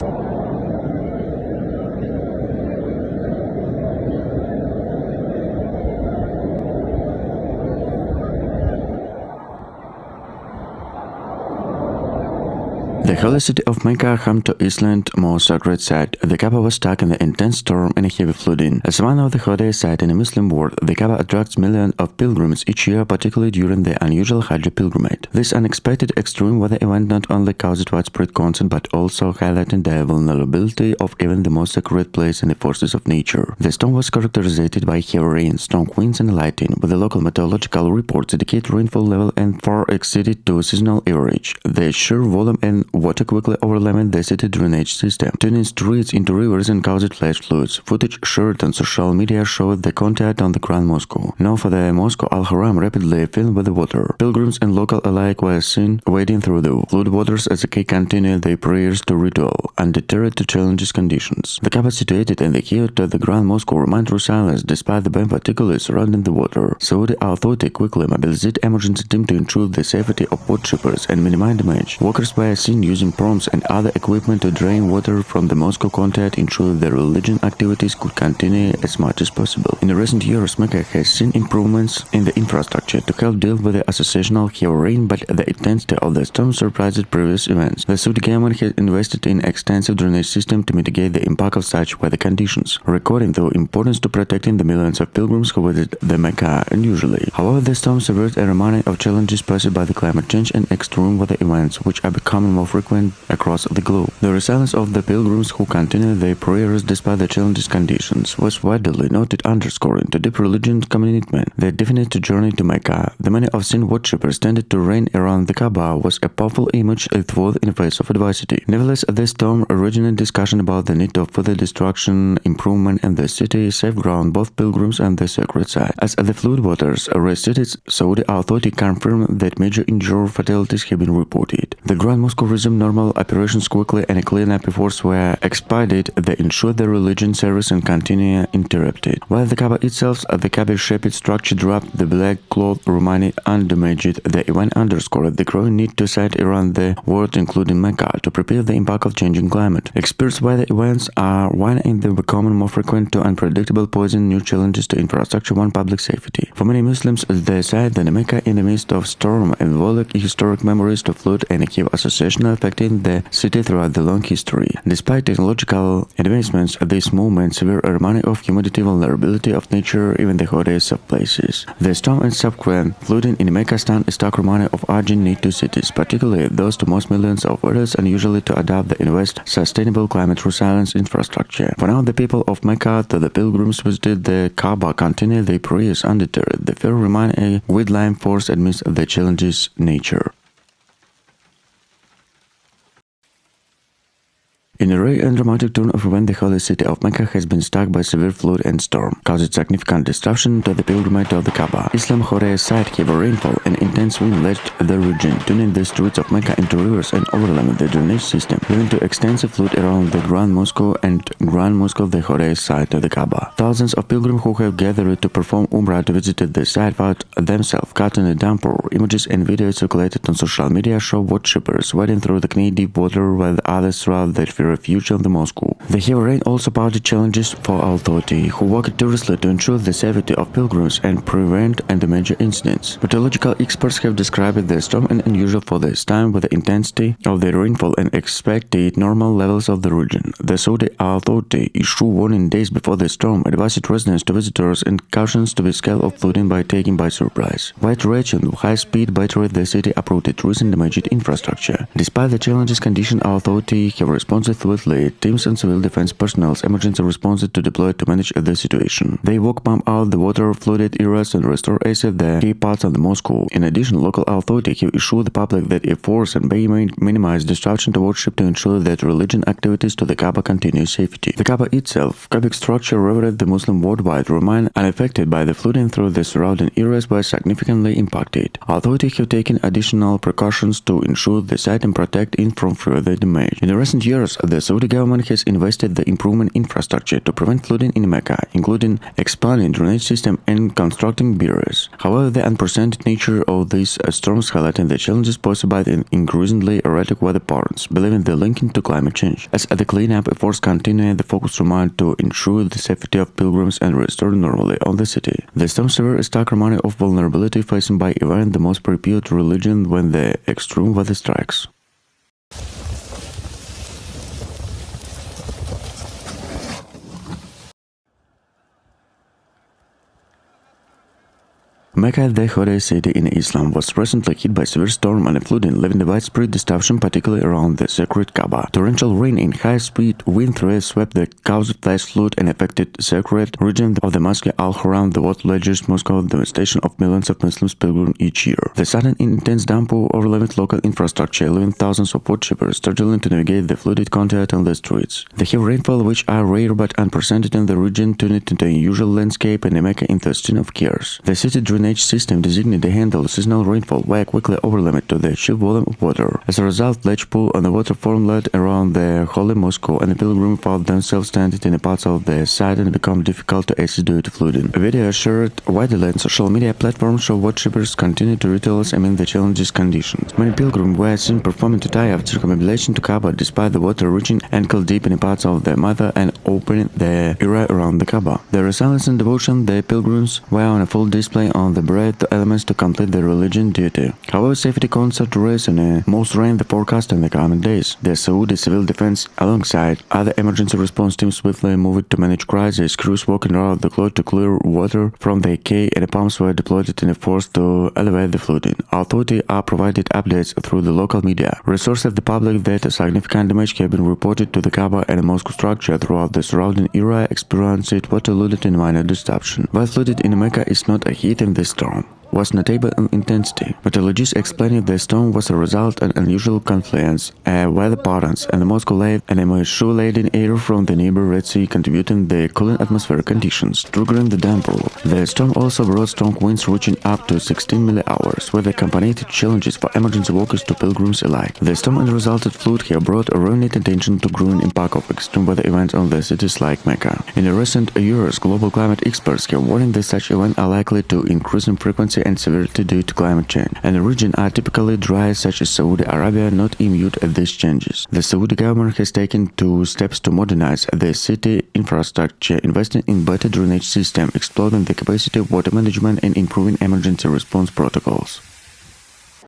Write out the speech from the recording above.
The holy city of Mecca, home to Islam's most sacred site, the Kaaba was stuck in an intense storm and heavy flooding. As one of the holiest sites in the Muslim world, the Kaaba attracts millions of pilgrims each year, particularly during the unusual Hajj pilgrimage. This unexpected extreme weather event not only caused widespread concern but also highlighted the vulnerability of even the most sacred place in the forces of nature. The storm was characterized by heavy rain, strong winds and lightning, with the local meteorological reports indicate rainfall level and far exceeded to seasonal average. The sheer volume and water quickly overwhelmed the city drainage system, turning streets into rivers and caused flash floods. Footage shared on social media showed the contact on the Grand Mosque. Known for the Mosque Al-Haram rapidly filled with water. Pilgrims and local alike were seen wading through the flood waters as they continued their prayers to ritual, undeterred to challenging conditions. The Kaaba situated in the heart of the Grand Mosque remained resilience despite the bad particulars surrounding the water. Saudi authorities quickly mobilized emergency team to ensure the safety of worshippers and minimize damage. Workers were seen using proms and other equipment to drain water from the mosque contact, ensure the religious activities could continue as much as possible. In recent years, Mecca has seen improvements in the infrastructure to help deal with the associational heavy rain, but the intensity of the storm surprised previous events. The Saudi government has invested in extensive drainage system to mitigate the impact of such weather conditions, recording the importance to protecting the millions of pilgrims who visit the Mecca unusually. However, the storm served a reminder of challenges posed by the climate change and extreme weather events, which are becoming more frequent across the globe. The resilience of the pilgrims who continue their prayers despite the challenging conditions was widely noted, underscoring the deep religious commitment. The definite journey to Mecca, the many of sin worshippers tended to reign around the Kaaba, was a powerful image forth in the face of adversity. Nevertheless, this storm originated discussion about the need of further destruction, improvement, and the city safe ground both pilgrims and the sacred site. As the flood waters receded, Saudi authorities confirmed that major injured fatalities have been reported. The Grand Mosque resumed normal operations quickly and cleanup efforts were expedited that ensured the religion service and continue interrupted. While the Kaaba itself, the Kaaba-shaped structure dropped the black cloth remaining undamaged, the event underscored the growing need to site around the world, including Mecca, to prepare the impact of changing climate. Experts weather events are one in the becoming more frequent to unpredictable, posing new challenges to infrastructure and public safety. For many Muslims, the site that Mecca in the midst of storm involved historic memories to flood and have association affecting the city throughout the long history. Despite technological advancements, these movements were a reminder of humanity, vulnerability of nature, even the holiest of places. The storm and subsequent flooding in Mecca stand a stark reminder of urgent need to cities, particularly those to most millions of others, unusually to adopt the invest sustainable climate resilience infrastructure. For now, the people of Mecca, to the pilgrims visited the Kaaba, continue their prayers undeterred. The fair remain a guideline force amidst the challenges nature. In a rare and dramatic turn of events, the holy city of Mecca has been struck by severe flood and storm, causing significant disruption to the pilgrimage of the Kaaba. Islam's holiest site, heavy rainfall and intense wind led the region, turning the streets of Mecca into rivers and overwhelming the drainage system, leading to extensive flood around the Grand Mosque and Grand Mosque of the holiest site of the Kaaba. Thousands of pilgrims who have gathered to perform Umrah to visit the site found themselves caught in a downpour. Images and videos circulated on social media show worshippers wading through the knee-deep water while others throughout their refuge on the mosque. The heavy rain also posed challenges for authorities, who worked tirelessly to ensure the safety of pilgrims and prevent any major incidents. Meteorological experts have described the storm as unusual for this time, with the intensity of the rainfall and expected normal levels of the region. The Saudi authority issued warning days before the storm, advised residents to visitors and cautions to the scale of flooding by taken by surprise. Wide raging high-speed battery the city uprooted trees and damaged infrastructure. Despite the challenges conditions, authorities have responded swiftly. Teams and civil defense personnel emergency responses to deploy to manage the situation. They work pump out the water flooded areas and restore ASAP the key parts of the mosque. In addition, local authorities have assured the public that efforts and minimize disruption to worship to ensure that religion activities to the Kaaba continue safety. The Kaaba itself, Kaabic structure revered the Muslim worldwide, remain unaffected by the flooding, through the surrounding areas were significantly impacted. Authorities have taken additional precautions to ensure the site and protect it from further damage. In the recent years, the Saudi government has invested the improvement infrastructure to prevent flooding in Mecca, including expanding drainage system and constructing barriers. However, the unprecedented nature of these storms highlighting the challenges posed by the increasingly erratic weather patterns, believing the linking to climate change. As the cleanup efforts continue, the focus remains to ensure the safety of pilgrims and restore normality on the city. The storm severe stark reminder of vulnerability facing by even the most prepared religion when the extreme weather strikes. Mecca, the holiest city in Islam, was recently hit by severe storm and flooding, leaving a widespread destruction, particularly around the sacred Kaaba. Torrential rain and high-speed wind swept the caused flash flood and affected the sacred region of the Mosque Al-Haram, the world's largest mosque, the devastation of millions of Muslims pilgrims each year. The sudden intense downpour overwhelmed local infrastructure, leaving thousands of worshippers struggling to navigate the flooded content on the streets. The heavy rainfall, which are rare but unprecedented in the region, turned it into an unusual landscape and Mecca into a scene of chaos. The city drainage system designated to handle seasonal rainfall were quickly overlimit to the sheer volume of water. As a result, large pool and the water formed around the holy mosque, and the pilgrims found themselves standing in parts of the site and become difficult to access due to flooding. A video shared widely on social media platforms show worshippers continue to rituals amid the challenging conditions. Many pilgrims were seen performing today after circumambulation to Kaaba, despite the water reaching ankle deep in parts of the Mecca and opening the area around the Kaaba. Their resilience and devotion, the pilgrims were on a full display on the bread elements to complete their religion duty. However, safety concerns raised in most rain the forecast in the coming days. The Saudi Civil Defense, alongside other emergency response teams, swiftly moved to manage crisis. Crews working around the clock to clear water from the quay, and pumps were deployed in a force to elevate the flooding. Authorities are provided updates through the local media. Resources of the public that a significant damage have been reported to the Kaaba and mosque structure throughout the surrounding area experienced what eluded in minor disruption. While flooded in Mecca is not a hit in this storm was notable in intensity. Meteorologists explaining the storm was a result of unusual confluence of weather patterns and the Moscow late and a moisture-laden air from the neighbor Red Sea contributing the cooling atmospheric conditions, triggering the downpour. The storm also brought strong winds reaching up to 16 mph, with accompanied challenges for emergency workers to pilgrims alike. The storm and resulted flood have brought a renewed attention to growing impact of extreme weather events on the cities like Mecca. In the recent years, global climate experts have warned that such events are likely to increase in frequency and severity due to climate change, and the region are typically dry, such as Saudi Arabia, not immune to these changes. The Saudi government has taken 2 steps to modernize the city infrastructure, investing in better drainage system, exploring the capacity of water management, and improving emergency response protocols.